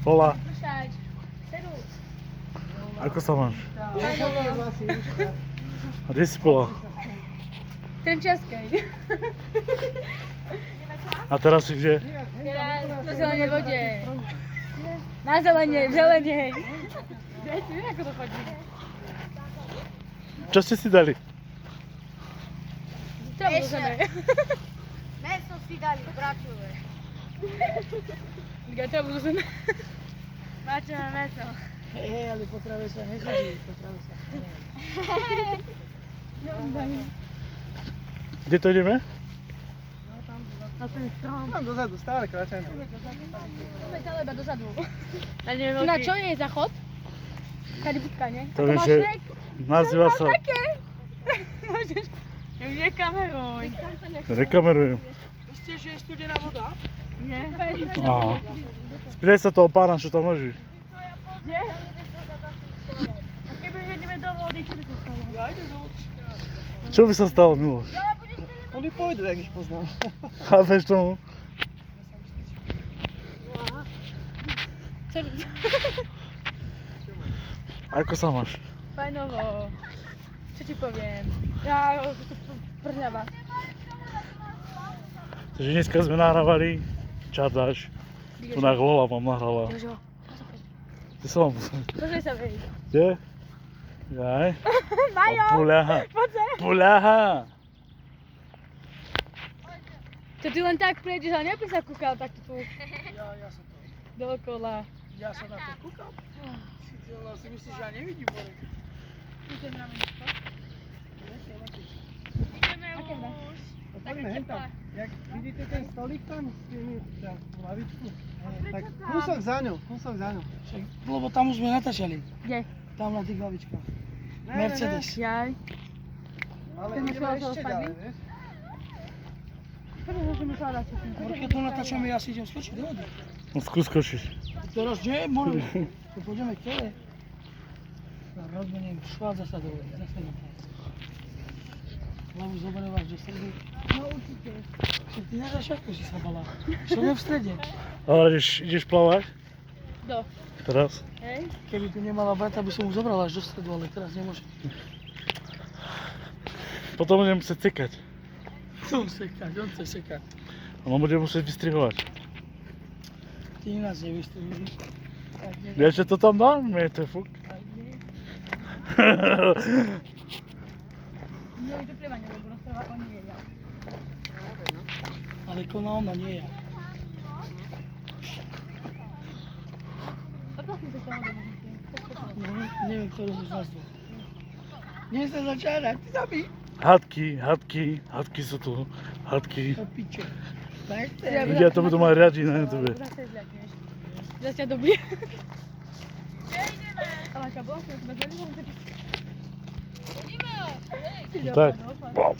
Hola, Pršať. Sedu. ako sa máš? Fajnovo. A kde si bola? Trenčiaskej. A teraz si kde? Teraz na zelenej vode. Na zelenej, v zelenej. Viete, ako to chodí? Čo ste si dali? Čo budeme? Meso si dali, bratové. Čo budeme? Máte meso. Ale po trave sa nechodí, po trave sa. Kde to ideme? Na ten strom. Tam dozadu, stále kráčam. Máme stále iba dozadu. A neviem, Na čo je záchod? Tady budka, nie? To vieš, že nazýva sa... Také. Môžeš. Nekameruj. Rekamerujem. Myslíte, že je studená voda? Nie. Aha. Spýtaj sa toho pána, čo tam leží. Nie? A keby ideme do vody, čo by sa stalo? Ja idem do vody. Čo by sa stalo, Miloš? Oni pôjdu, jak ich poznám. Chápeš tomu? Ako sa máš? Fajnovo. Čo ti poviem? Ja prľava. Takže dneska sme nahrávali čardáš. Tu na Lola vám nahrala. Jožo, Ty som... pozri sa vej. Kde? Jaj. Majo! Puľaha. Poď sa. Puľaha. Čo ty len tak prejdeš, ale nepri sa kúkal takto tu Ja sa to... dookola. Ja sa na to kúkam. Si myslíš, že ja nevidím Borek? Ideme na miesto. Aké dá? No poďme hen tam. Jak vidíte ten stolík tam? S tými, tam, tú lavičku? Tak kúsok za ňou, kúsok za ňou. Lebo tam už sme natáčali, Kde? tam na tých hlavičkách. Ne, Mercedes. Jaj. Ale Ten ideme musel ešte spadnúť? ďalej, vieš? Prvé, že musela dať čo Keď tu natáčame, ja si idem skočiť do vody. No skús skočiť. Teraz nie, môžeme. To pôjdeme k tebe. Rozmeniem, švádza sa do vody, zase na to. Hlavu zoberováš do stredy. No určite. Však ty nedáš ako si sa bala. Čo je v strede? Ale ideš plávať? Do. Teraz? Hej? Keby tu nemala brata, by som mu zobral až do stredu, ale teraz nemôžem. Potom budem musieť cekať. On chce sekať. A on bude musieť vystrihovať. Ty nás nevystrihuj. Vieš, že to tam dá? Mne to je fuk. Nie, to plivanie, lebo rozpráva on nie ja. Ale koná ona, nie ja. Odplatím sa toho domov. No, neviem, ktorú z nás dvoch. Nie sa začárať, ty zabí. Hadky sú tu. Hadky. To piče. Dajte. Ľudia to budú mať radi na YouTube. Zase zľakneš. Zase ťa dobije. Kde ideme? Ale aká bola, som sa bez veľmi Tak. Ideme. Wow.